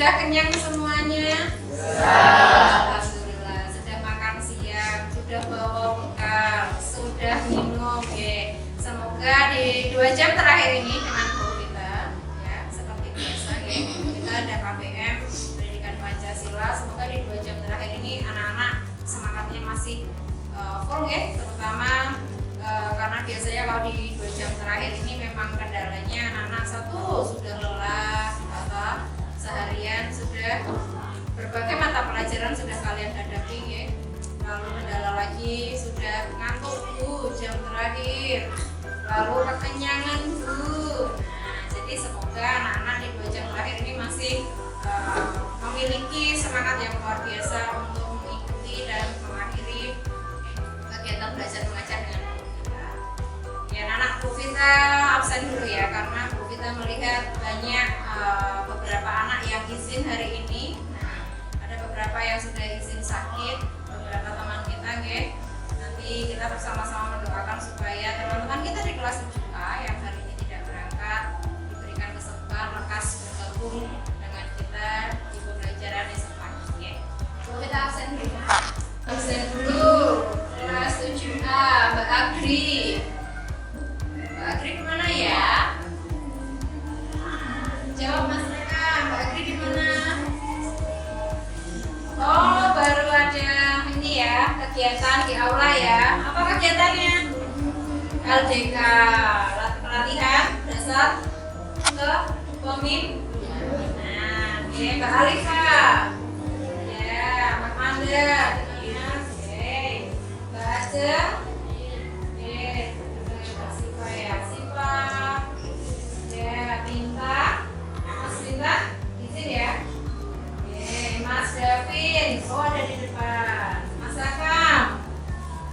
Sudah kenyang semuanya? Alhamdulillah. Sudah makan siang, sudah bawa bekal, sudah minum. Ya. Semoga di 2 jam terakhir ini dengan guru kita, ya seperti biasa, ya kita ada KBM Pendidikan Pancasila. Semoga di 2 jam terakhir ini anak-anak semangatnya masih full, ya, terutama karena biasanya kalau di 2 jam terakhir ini memang kendalanya anak-anak satu sudah lelah, seharian sudah berbagai mata pelajaran sudah kalian hadapi, ya. Lalu kendala lagi sudah ngantuk jam terakhir, lalu kekenyangan Nah, jadi semoga anak-anak di 2 jam terakhir ini masih memiliki semangat yang luar biasa untuk mengikuti dan mengakhiri kegiatan belajar mengajar dengan kita. Ya, anak Bu Vita absen dulu ya, karena Bu Vita melihat banyak beberapa anak yang izin hari ini. Nah, ada beberapa yang sudah izin sakit, beberapa teman kita, nanti kita bersama-sama mendoakan supaya teman-teman kita di kelas 7A yang hari ini tidak berangkat diberikan kesempatan lekas bergabung dengan kita di pembelajaran esok pagi. Bu Vita absen dulu. Absen dulu. Kelas 7A, Mbak Agri. Mbak Agri kemana ya? Jawab Mas Reka, Mbak Agri di mana? Oh, baru ada ini ya, kegiatan di aula ya. Apa kegiatannya? LDK, pelatihan dasar kepemimpinan. Nah, oke, Mbak Alifa. Ya, Mbak Manda. Oke, Mbak Aja. Oke, Mbak Siva ya. Siva. Ya, Tinta. Mas Tinta, izin ya. Oke, Mas Davin. Oh, ada di depan. Mas Akam.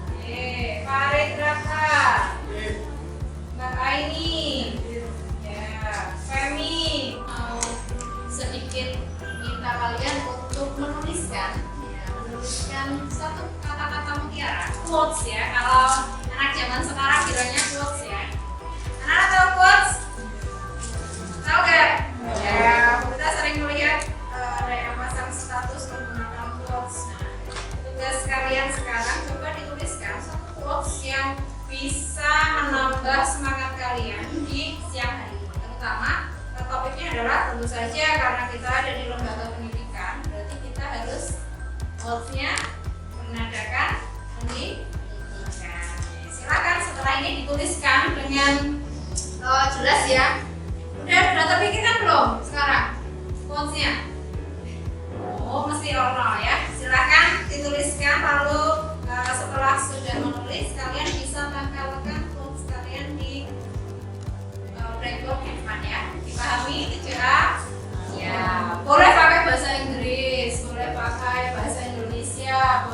Oke, Farid Raka. Mbak Aini. Ya, Femi. Mau sedikit minta kalian untuk menuliskan satu kata-kata mutiara, quotes ya. Kalau anak zaman sekarang bilangnya quotes ya. Anak tahu quotes? Tahu gak? Ya, kita sering melihat ada yang pasang status menggunakan quotes. Nah, tugas kalian sekarang coba dituliskan satu quotes yang bisa menambah semangat kalian di siang hari ini. Terutama topiknya adalah tentu saja karena kita ada di lembaga pendidikan, berarti kita harus quotes-nya menandakan pendidikan. Silakan setelah ini dituliskan dengan jelas ya. Udah terpikirkan belum sekarang quotes-nya? Oh, mesti ono ya. Silakan dituliskan, lalu setelah sudah menulis kalian bisa tempelkan quotes kalian di blackboard di depan ya. Dipahami 7A? Ya, boleh pakai bahasa Inggris, boleh pakai bahasa Indonesia.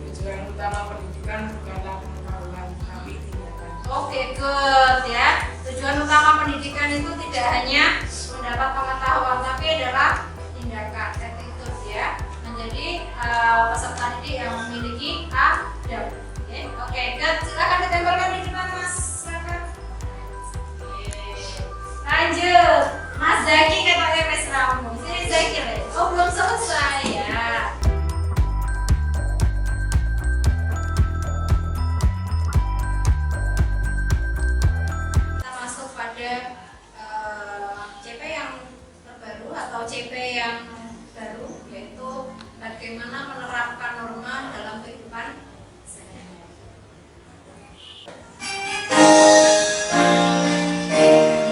Tujuan utama pendidikan bukanlah pengetahuan, tapi tindakan. Oke, good ya. Tujuan utama pendidikan itu tidak hanya mendapat pengetahuan, tapi adalah tindakan, attitude ya. Menjadi peserta didik yang memiliki adab. Oke, good. Silakan ditempelkan di depan Mas. Silakan. Lanjut, Mas Zaki katanya Mas Ramu. Sini Zaki. Oh, belum selesai ya. CP yang terbaru atau CP yang baru, yaitu bagaimana menerapkan norma dalam kehidupan sehari-hari.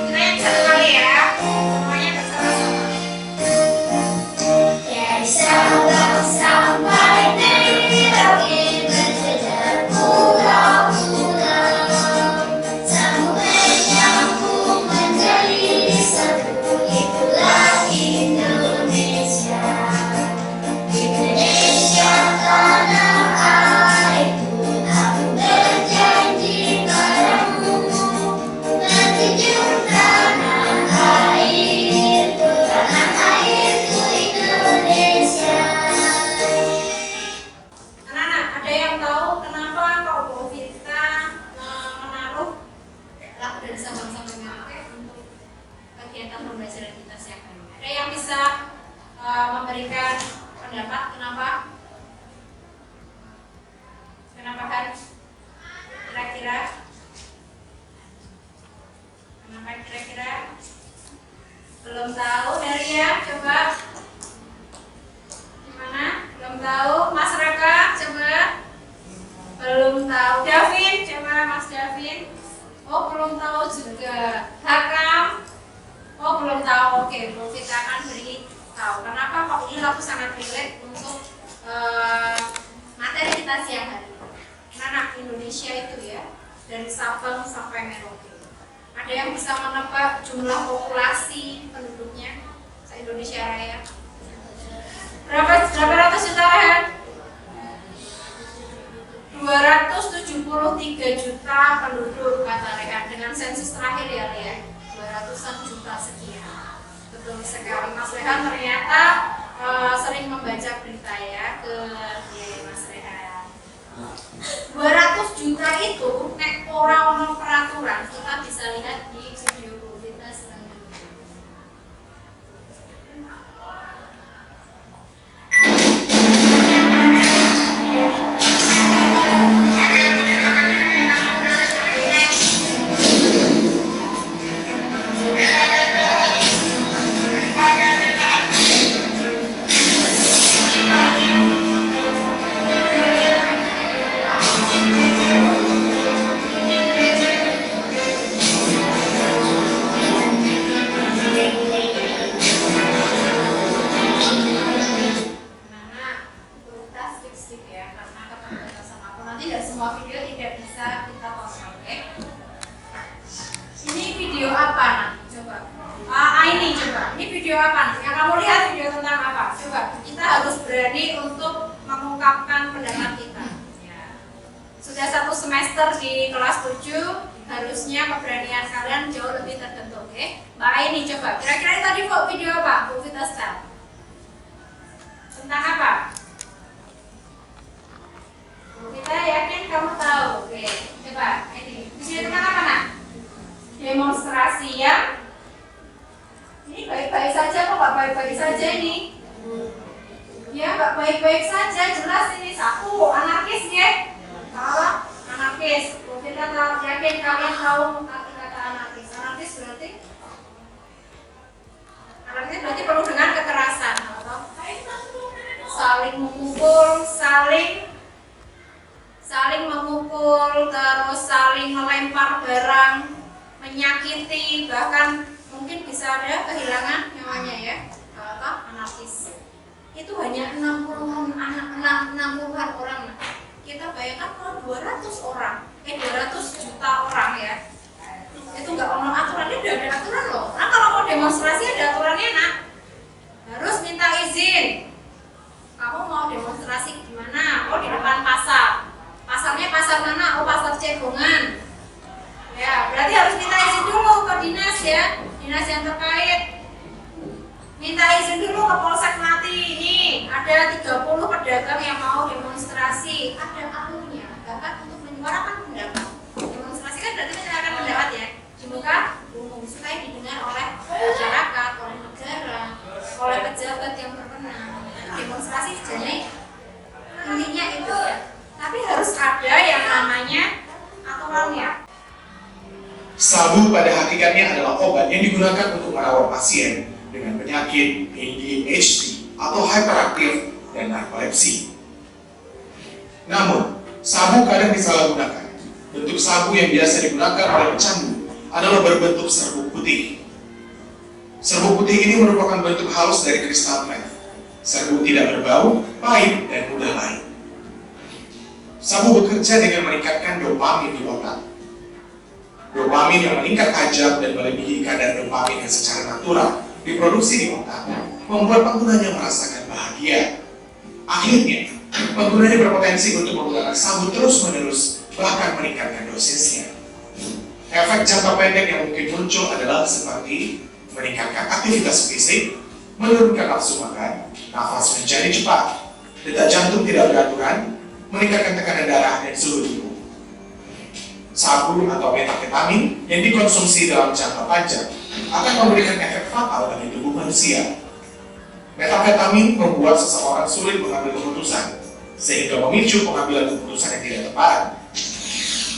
Kita yang satu kali ya, semuanya bersama-sama. Dari Sabang sampai Merauke berjejer pulau-pulau, sampai nyambung menjadi satu, itulah Indonesia. Indonesia tanah airku, aku berjanji padamu, menjunjung tanah airku Indonesia. Anak-anak, ada yang tahu kenapa kok Bu Vita menaruh lagu dari Sabang sampai Merauke untuk kegiatan pembelajaran kita siang hari ini? Ada yang bisa memberikan pendapat kenapa Han? Kira-kira kenapa kira-kira? Belum tahu dari ya? Coba gimana? Belum tahu? Mas Raka coba. Belum tahu. Davin coba Mas Davin. Oh belum tahu juga. Hakam. Oh belum tahu. Oke, kita akan beri tahu. Kenapa kok ini aku sangat relate untuk materi kita siang hari ini. Anak Indonesia itu ya, dari Sabang sampai Merauke. Ada yang bisa menebak jumlah populasi penduduknya se-Indonesia Raya? Berapa ratus juta ya? 273 juta penduduk kata Rehan dengan sensus terakhir ya Lia. 200-an juta sekian. Betul sekali Mas Rehan ternyata sering membaca berita ya ke Mas Rehan. 200 juta itu nek orang peraturan kita bisa lihat di video kita selanjutnya. Saling memukul, terus saling melempar barang, menyakiti, bahkan mungkin bisa ada kehilangan nyawanya ya, anarkis. Itu hanya 60-an orang. Kita bayangkan kalau 200 juta orang ya, itu nggak ono aturannya, udah ada aturan loh. Nah kalau mau demonstrasi ada aturannya nak, harus minta izin. Kamu mau demonstrasi di mana? Oh di depan pasar. Pasarnya pasar mana? Oh pasar Cegongan. Ya berarti harus minta izin dulu ke dinas ya, dinas yang terkait. Minta izin dulu ke Polsek Mati. Ini ada 30 pedagang yang mau demonstrasi. Ada alurnya, bahkan untuk menyuarakan pendapat. Demonstrasi kan berarti menyuarakan pendapat ya, di muka umum supaya didengar oleh masyarakat, oleh negara, oleh pejabat yang berwenang. Demonstrasi jadi intinya itu ya. Tapi harus ada yang namanya aturannya. Sabu pada hakikatnya adalah obat yang digunakan untuk merawat pasien dengan penyakit ADHD atau hyperaktif dan narkolepsi. Namun, sabu kadang disalahgunakan. Bentuk sabu yang biasa digunakan oleh pecandu adalah berbentuk serbuk putih. Serbuk putih ini merupakan bentuk halus dari kristal meth. Serbuk tidak berbau, pahit, dan mudah lain. Sabu bekerja dengan meningkatkan dopamin di otak. Dopamin yang meningkat tajam dan melebihi kadar dopamin yang secara natural diproduksi di otak membuat penggunanya merasakan bahagia. Akhirnya, penggunanya berpotensi untuk menggunakan sabu terus-menerus, bahkan meningkatkan dosisnya. Efek jangka pendek yang mungkin muncul adalah seperti meningkatkan aktivitas fisik, menurunkan nafsu makan, nafas menjadi cepat, detak jantung tidak beraturan, meningkatkan tekanan darah dan suhu tubuh. Sabu atau metamfetamin yang dikonsumsi dalam jangka panjang akan memberikan efek fatal bagi tubuh manusia. Metafetamin membuat seseorang sulit mengambil keputusan, sehingga memicu pengambilan keputusan yang tidak tepat.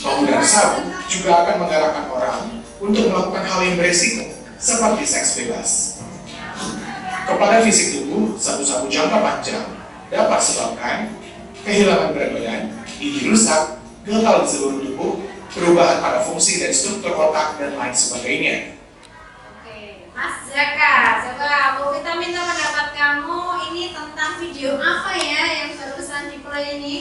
Penggunaan sabu juga akan mengarahkan orang untuk melakukan hal yang beresiko, seperti seks bebas. Kepada fisik tubuh, sabu-sabu jangka panjang dapat sebabkan kehilangan berat badan, gigi rusak, gatal di seluruh tubuh, perubahan pada fungsi dan struktur otak, dan lain sebagainya. Oke, Mas Zaka, coba aku kita minta pendapat kamu ini tentang video apa ya yang barusan di play ini?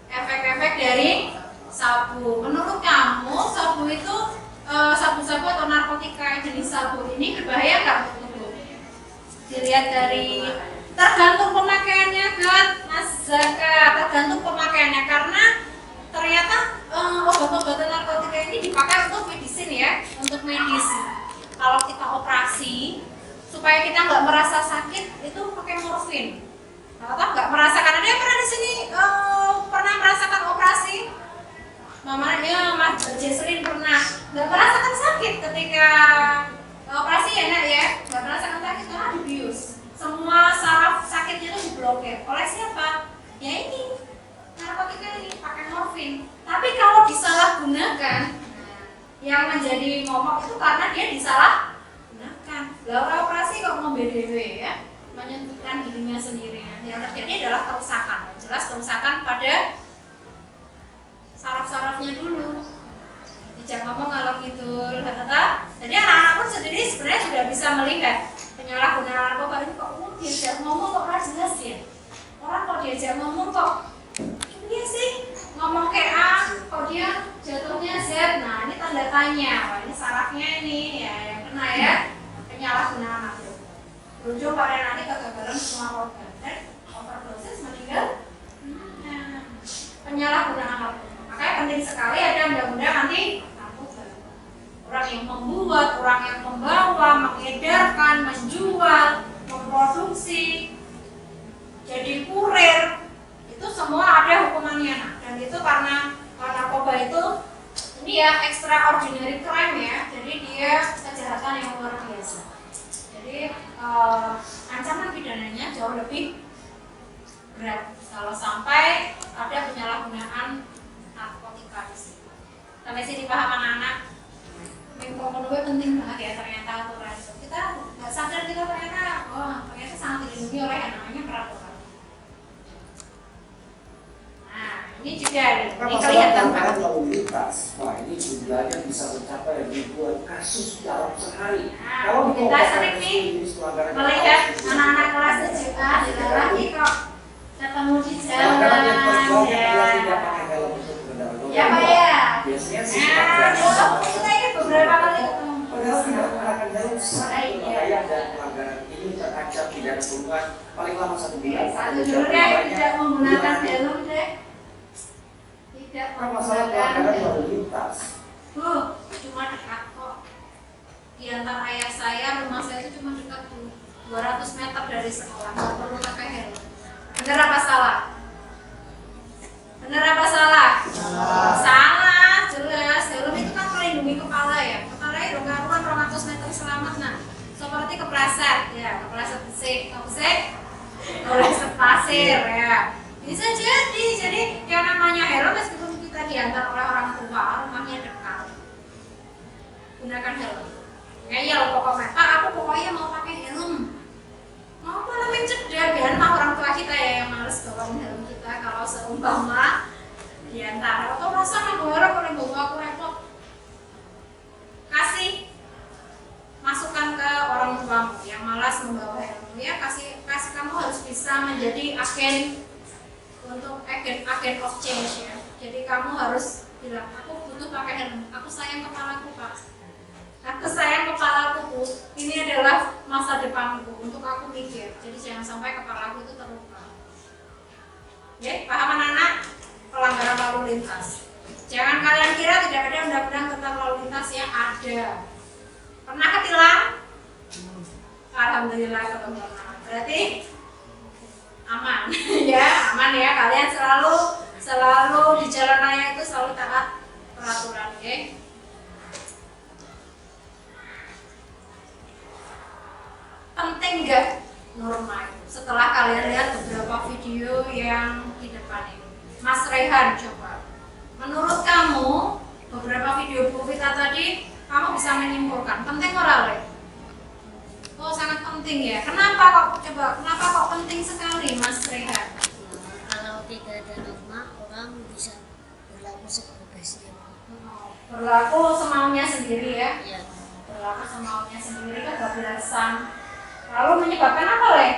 Efek-efek dari sabu. Menurut kamu sabu itu sabu-sabu atau narkotika jenis sabu ini berbahaya nggak untuk tubuh? Dilihat dari tergantung pemakaiannya kan, Mas Zaka, tergantung pemakaiannya karena ternyata obat-obatan narkotika ini dipakai untuk medicine ya, untuk medis. Kalau kita operasi supaya kita nggak merasa sakit itu pakai morfin. Atau nggak merasakan, ada yang pernah di sini pernah merasakan operasi? Mamanya Mas Jesslyn pernah nggak merasakan sakit ketika operasi ya nak ya, nggak merasakan sakit karena dibius. Semua saraf sakitnya itu diblokir oleh siapa? Ya ini narkotika ini pakai morfin. Tapi kalau disalahgunakan, yang menjadi momok itu karena dia disalahgunakan. Lalu operasi kok mau BDW ya, menyentuhkan dirinya sendiri. Yang terjadi adalah kerusakan. Jelas kerusakan pada saraf-sarafnya dulu. Dijak ngomong kalau gitu, jadi anak-anak pun sendiri sebenarnya sudah bisa melihat penyalahgunaan narkoba ini kok diajak ngomong kok nggak jelas ya. Orang kok diajak ngomong kok iya sih ngomong kayak A, kok dia jatuhnya Z. Nah ini tanda tanya, wah ini sarafnya ini ya yang kena ya penyalahgunaan narkoba. Berujung pada nanti kegagalan semua organ dan overdosis meninggal. Penyalahgunaan narkoba. Makanya penting sekali ada undang-undang anti narkoba. Orang yang membuat, orang yang membawa, mengedarkan, menjual, memproduksi, jadi kurir, itu semua ada hukumannya. Dan itu karena narkoba itu ini ya extraordinary crime ya, jadi dia kejahatan yang luar biasa. Jadi ancaman pidananya jauh lebih berat kalau sampai ada penyalahgunaan narkotika di sini. Sampai sini paham anak-anak? Mengkomunikasi penting banget ya ternyata aturan itu. Kita nggak sadar kita ternyata sangat dilindungi oleh yang namanya peraturan. Nah ini juga ini kelihatan banget. Lalu lintas, wah ini jumlahnya bisa mencapai ribuan kasus dalam sehari. Nah, kita sering nih melihat anak-anak kelas 7A lagi kok ketemu di jalan ya Pak ya. Biasanya sih kita ini beberapa kali ketemu. padahal tidak menggunakan helm bahaya dan pelanggaran ini terancam pidana kurungan paling lama 1 bulan. Satu dulu deh, tidak menggunakan helm deh. Tidak Masalah pelanggaran menggunakan lalu helm. lintas. Cuma dekat kok. Di antara ayah saya, rumah saya itu cuma dekat 200 meter dari sekolah. Nggak perlu pakai helm. Benar apa salah? Benar apa salah? Salah, jelas. Helm itu kan melindungi kepala ya. Kepala itu karuan 200 meter selamat. Nah, seperti kepleset ya, kepleset besik, kepleset pasir ya. Bisa jadi yang namanya helm meskipun kita diantar oleh orang tua, rumahnya dekat. Gunakan helm. Ngeyel pokoknya, Pak aku pokoknya mau pakai helm. Mau malah mencegah biar mah orang tua kita ya yang males bawain helm kita kalau seumpama diantar atau rasa membawa oleh bawa aku repot. Kasih masukan ke orang tuamu yang malas membawa helm ya, kasih kamu harus bisa menjadi agen untuk agen of change ya. Jadi kamu harus bilang aku butuh pakai helm, aku sayang kepalaku Pak. Aku sayang kepalaku Bu, ini adalah masa depanku untuk aku mikir. Jadi jangan sampai kepalaku itu terluka. Oke, paham anak-anak? Pelanggaran lalu lintas. Jangan kalian kira tidak ada undang-undang tentang lalu lintas ya, ada. Pernah ketilang? Alhamdulillah teman-teman. Berarti aman ya, aman ya. Kalian selalu di jalan raya itu selalu taat peraturan, oke? bisa menyimpulkan. Penting ora Le? Oh sangat penting ya. Kenapa kok penting sekali Mas Rehat? Kalau tidak ada norma, orang bisa berlaku sebebasnya. Berlaku semaunya sendiri ya. Ya, Berlaku semaunya sendiri kebablasan. Lalu menyebabkan apa Le?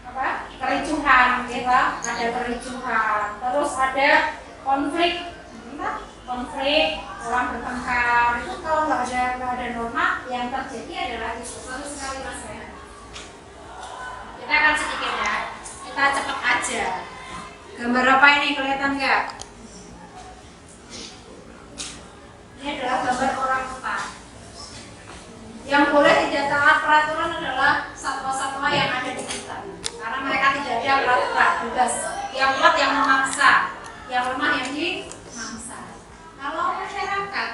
Apa? Kericuhan, ya ada kericuhan. Terus ada konflik, orang bertengkar. Itu kalau nggak ada norma, yang terjadi adalah itu. Bagus sekali Mas ya. Kita akan sedikit ya. Kita cepat aja. Gambar apa ini kelihatan nggak? Ini adalah gambar orang hutan. Yang boleh tidak taat peraturan adalah satwa-satwa yang ada di hutan. Karena mereka tidak ada peraturan, bebas. Yang kuat yang memaksa, yang lemah yang dimangsa. Kalau masyarakat,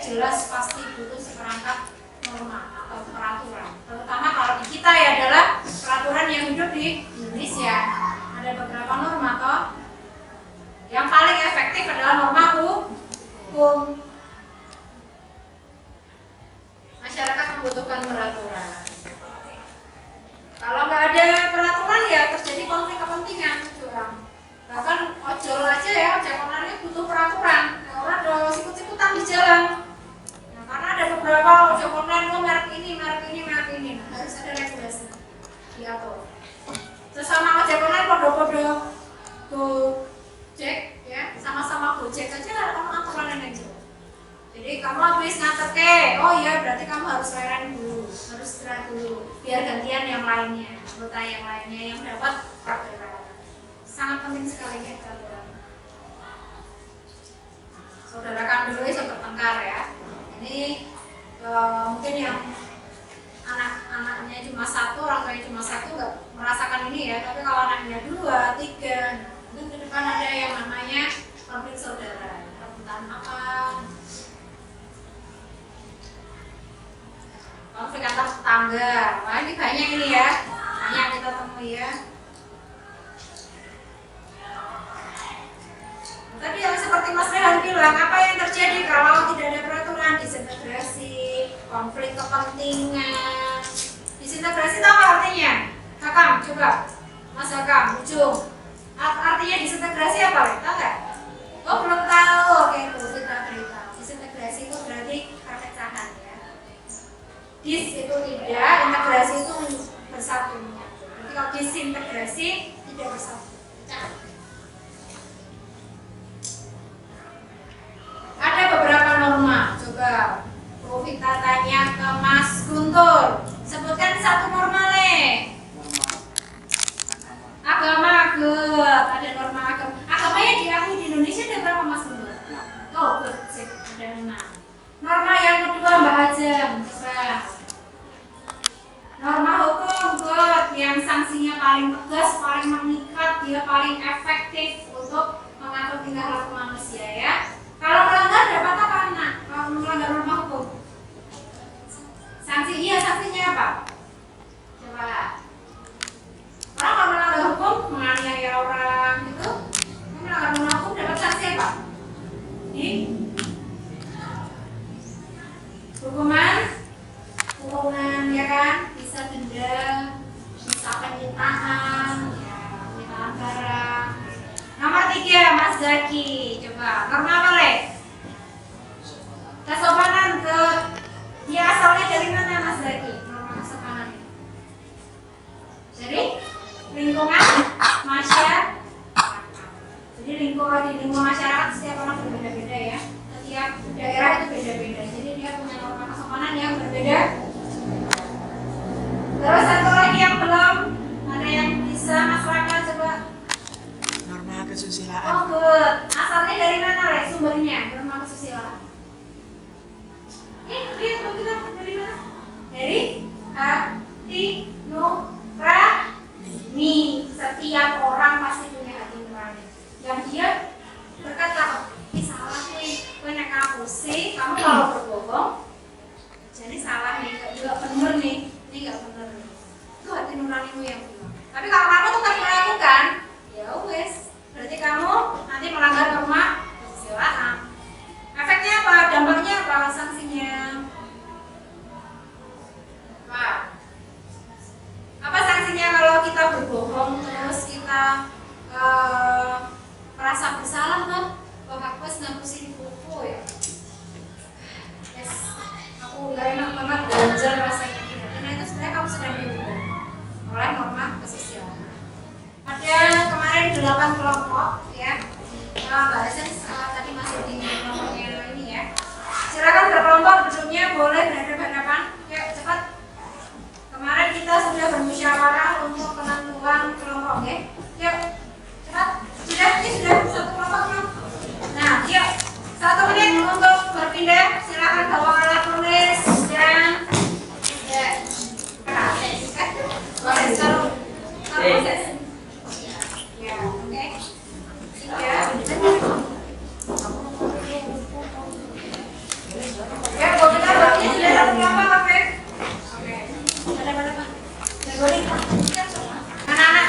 jelas pasti butuh seperangkat norma atau peraturan. Terutama kalau di kita ya adalah peraturan yang hidup di Indonesia. Ada beberapa norma toh. Yang paling efektif adalah norma hukum. Masyarakat membutuhkan peraturan. Kalau nggak ada peraturan ya terjadi konflik kepentingan curang. Bahkan ojol aja ya, ojek online butuh peraturan. Orang udah sikut-sikutan di jalan. Nah, karena ada beberapa ojek online merek ini. Nah, harus ada regulasi diatur. Sesama ojek online podo-podo Gojek ya, sama-sama Gojek aja kamu aturan yang jelas. Jadi kamu habis nganter oh iya berarti kamu harus leren dulu, harus istirahat dulu, biar gantian yang lainnya, anggota yang lainnya yang dapat peraturan. Sangat penting sekali ya peraturan. Saudara kan dulu itu bertengkar ya. Ini mungkin yang anak-anaknya cuma satu, orang tuanya cuma satu nggak merasakan ini ya. Tapi kalau anaknya 2, 3, mungkin ke depan ada yang namanya konflik saudara, rebutan apa? Konflik antar tetangga. Wah ini banyak ini ya, banyak kita temui ya. Tadi yang seperti Mas Rehan bilang, apa yang terjadi kalau tidak ada peraturan? Disintegrasi, konflik kepentingan. Disintegrasi tahu artinya? Hakam, coba Mas Hakam, ujung. Artinya disintegrasi apa? Tahu nggak? Oh belum tahu. Oke itu kita beritahu. Disintegrasi itu berarti perpecahan ya. Dis itu tidak, integrasi itu bersatu. Jadi kalau disintegrasi tidak bersatu. Ada beberapa norma. Coba Vita tanya ke Mas Guntur. Sebutkan satu norma Le. Agama good. Ada norma agama. Agama yang diakui di Indonesia ada berapa Mas Guntur? Oh good. Ada 6. Norma yang kedua Mbak Ajeng. Coba. Norma hukum good. Yang sanksinya paling tegas, paling mengikat, dia paling efektif untuk mengatur tingkah laku manusia ya. Kalau melanggar dapat apa nak? Kalau melanggar norma hukum, sanksi sanksinya apa? Coba. Orang kalau melanggar hukum, menganiaya orang gitu, melanggar norma hukum dapat sanksi apa? Hukuman ya kan? Bisa denda, bisa penyitaan, ya, penyitaan barang. Nomor 3 Mas Zaki, coba norma apa Le? Kesopanan ke dia asalnya dari mana Mas Zaki? Norma kesopanan ini dari lingkungan masyarakat. Jadi lingkungan masyarakat setiap orang berbeda-beda ya. Setiap daerah itu beda-beda. Jadi dia punya norma kesopanan yang berbeda. Terus satu lagi yang belum ada yang bisa Mas Raka coba. Norma kesusilaan. Oh good. Asalnya dari mana Le? Sumbernya norma kesusilaan. Lihat kita dari mana? Dari hati nurani. Setiap orang pasti punya hati nurani. Yang dia berkata, ini salah nih, gue nek aku sih, kamu kalau berbohong, jadi salah nih, nggak bener nih, ini nggak bener nih. Itu hati nuranimu yang bilang. Tapi kalau kamu tetap melakukan, ya wes, berarti kamu nanti melanggar norma kesusilaan. ngapusin kuku ya. Yes, aku gak enak banget belajar rasanya ini. Karena itu sebenarnya kamu sedang diukur oleh norma kesusilaan. Ada kemarin 8 kelompok ya. Mbak Esen tadi masih di kelompoknya ini ya. Silakan berkelompok, duduknya boleh berhadapan-hadapan. Yuk cepat. Kemarin kita sudah bermusyawarah untuk penentuan kelompok ya. Yuk cepat. Sudah, ini sudah satu kelompok belum? Nah, yuk 1 menit untuk berpindah. Silakan bawa alat tulis dan boleh taruh proses. Ya, oke. 3. Ya, kalau kita berarti sudah satu kelompok, oke? Oke. Ada mana Pak? Anak-anak,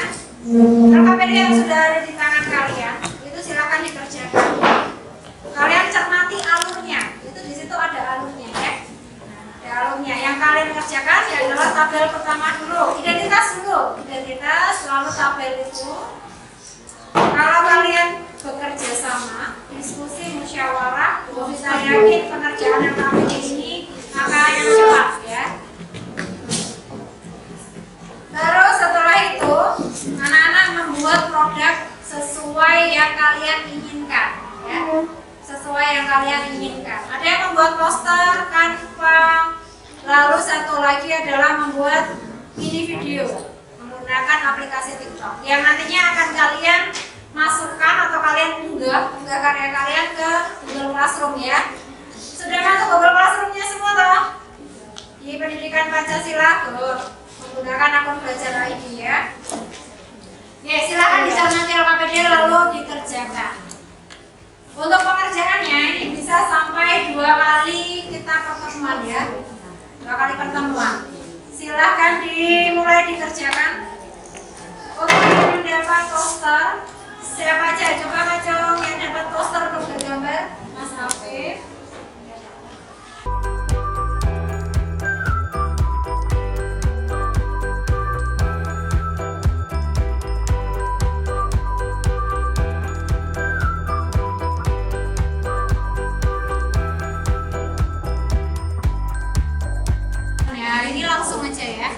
LKPD yang sudah ada di tangan kalian, itu silakan dikerjakan. Kalian cermati alurnya, itu di situ ada alurnya ya. Ada alurnya. Yang kalian kerjakan ya adalah tabel pertama dulu, identitas dulu. Identitas lalu tabel itu. Kalau kalian bekerja sama, diskusi, musyawarah, bisa yakin pengerjaan LKPD ini akan yang cepat ya. Terus setelah itu, anak-anak membuat produk sesuai yang kalian inginkan ya. Sesuai yang kalian inginkan. Ada yang membuat poster, Canva, lalu satu lagi adalah membuat mini video menggunakan aplikasi TikTok yang nantinya akan kalian masukkan atau kalian unggah karya kalian ke Google Classroom ya. Sudah masuk Google Classroom-nya semua toh? Di Pendidikan Pancasila menggunakan akun belajar ID ya. Ya, silakan dicermati LKPD lalu dikerjakan. Untuk pengerjaannya ini bisa sampai 2 kali kita pertemuan ya. 2 kali pertemuan. Silahkan dimulai dikerjakan. Untuk mendapat poster, siapa aja? Coba Kacung yang dapat poster untuk bergambar. Mas Hafif. Ini langsung aja ya.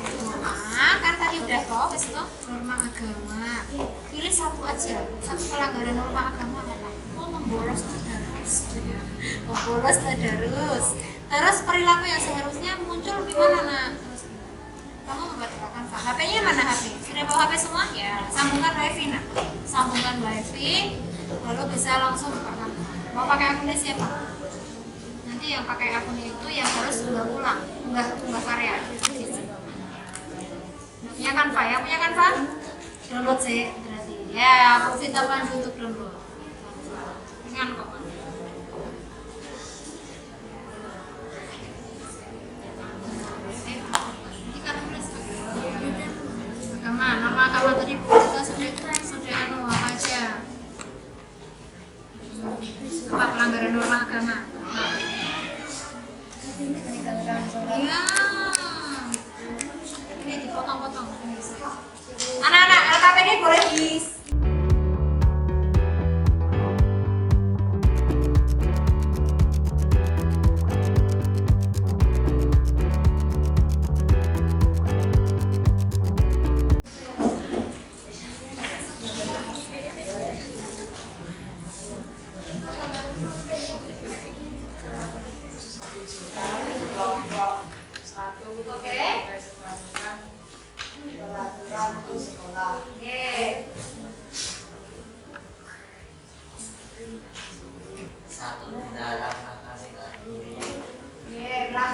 Nah, kan tadi udah kok, habis itu norma agama. Pilih satu aja. Satu pelanggaran norma agama adalah membolos tadarus. Membolos tadarus. Terus perilaku yang seharusnya muncul gimana nak? Terus kamu membatalkan Pak. HP-nya mana HP? Sudah bawa HP semua? Ya, sambungkan WiFi nak. Sambungkan WiFi, lalu bisa langsung buka Canva. Mau pakai akunnya siapa? Nanti yang pakai akunnya itu yang harus ulang, unggah karya. Punya Canva ya, punya Canva? Download sih berarti. Ya, aku minta bantu untuk download. Ingat kok. Ini kan tulis agama, nama agama tadi kita sudah apa aja? Apa pelanggaran norma agama? Iya. Ini dipotong-potong. Anak-anak LKPD boleh di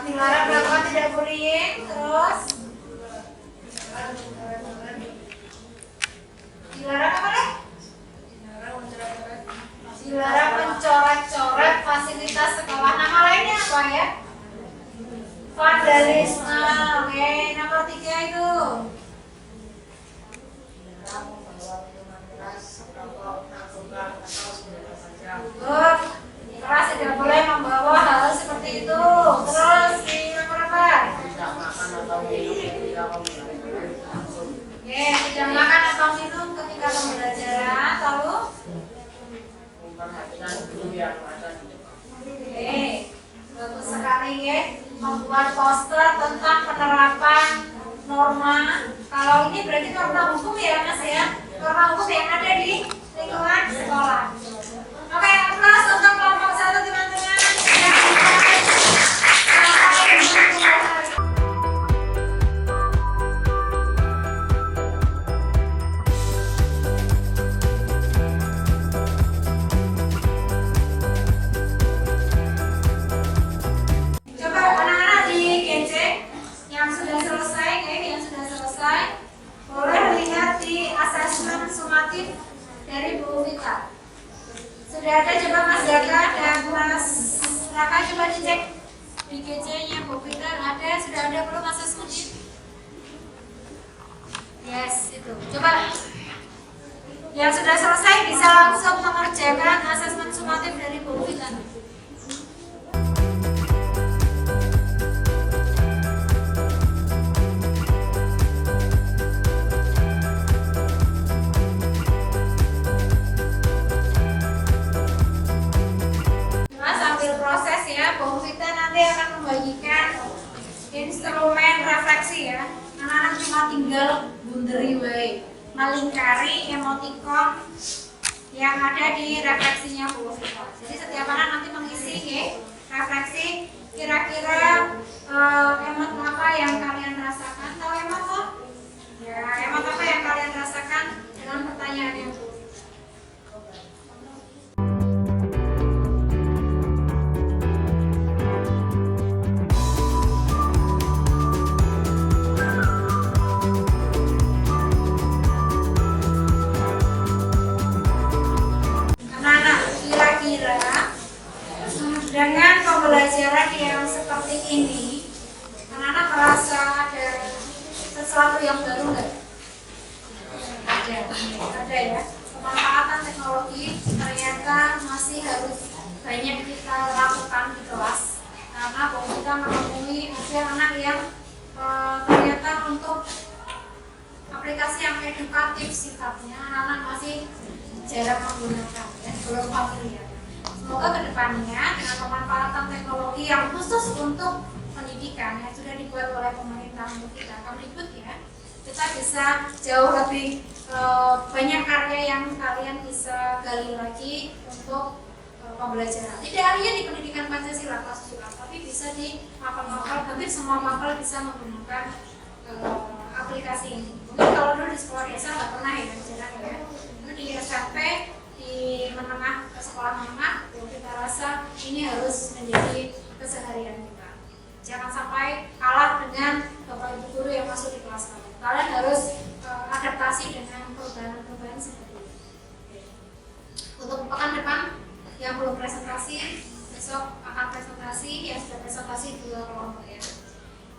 dilarang melakukan tidak bullying, terus dilarang apa deh? Dilarang mencoret-coret fasilitas sekolah. Nama lainnya apa ya? Vandalisme. Oke, nomor 3 itu. Good. Keras tidak boleh membawa hal seperti itu. Terus di nomor apa? Tidak makan atau minum ketika pembelajaran. Lalu Kalau ini berarti norma hukum ya Mas ya, norma hukum yang ada di lingkungan sekolah. Oke, aplaus untuk kelompok 1 teman-teman. Coba anak-anak dikecek yang sudah selesai, yang sudah selesai, boleh lihat di asesmen sumatif dari Bu Vita. Sudah ada, coba Mas Daka dan Mas Raka coba dicek di GC-nya Bu Vita ada, sudah ada belum asesmennya? Yes, itu. Coba yang sudah selesai bisa langsung mengerjakan asesmen sumatif dari Bu Vita. Proses ya, Bu Vita nanti akan membagikan instrumen refleksi ya. Anak-anak cuma tinggal bunderi wae, melingkari emoticon yang ada di refleksinya Bu Vita. Jadi setiap anak nanti mengisi ya, refleksi kira-kira emot apa yang kalian rasakan. Tahu emot kok? Ya, emot apa yang kalian rasakan dengan pertanyaan yang Bu. Dengan pembelajaran yang seperti ini, anak-anak merasa ada sesuatu yang baru nggak? Ada ya. Pemanfaatan teknologi ternyata masih harus banyak kita lakukan di kelas, karena kita menemui ada anak yang ternyata untuk aplikasi yang edukatif sifatnya, anak-anak masih jarang menggunakan, ya, belum familiar. Semoga kedepannya dengan pemanfaatan teknologi yang khusus untuk pendidikan yang sudah dibuat oleh pemerintah untuk kita Kemdikbud ya, kita bisa jauh lebih banyak karya yang kalian bisa gali lagi untuk pembelajaran. Tidak hanya di pendidikan Pancasila kelas 7, tapi bisa di mapel-mapel, hampir semua mapel bisa menggunakan aplikasi ini. Mungkin kalau dulu di sekolah desa nggak pernah ya, jarang ya. Itu di SMP, di menengah ke sekolah menengah, kita rasa ini harus menjadi keseharian kita. Jangan sampai kalah dengan bapak ibu guru yang masuk di kelas kalian. Kalian harus adaptasi dengan perubahan-perubahan seperti ini. Untuk pekan depan yang belum presentasi, besok akan presentasi, yang sudah presentasi 2 kelompok ya.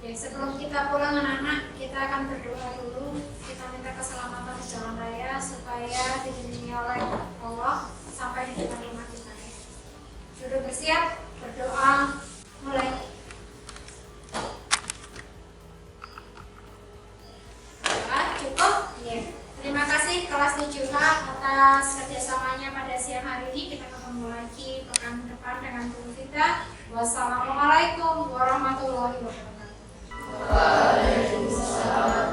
Oke, sebelum kita pulang anak-anak, kita akan berdoa dulu. Kita minta keselamatan di jalan raya supaya dilindungi oleh Allah sampai di depan rumah kita. Sudah bersiap? Berdoa. Mulai. Cukup? Ya. Terima kasih kelas 7A atas kerjasamanya pada siang hari ini. Kita ketemu lagi pekan depan dengan Bu Vita. Wassalamualaikum warahmatullahi wabarakatuh. Waalaikumsalam.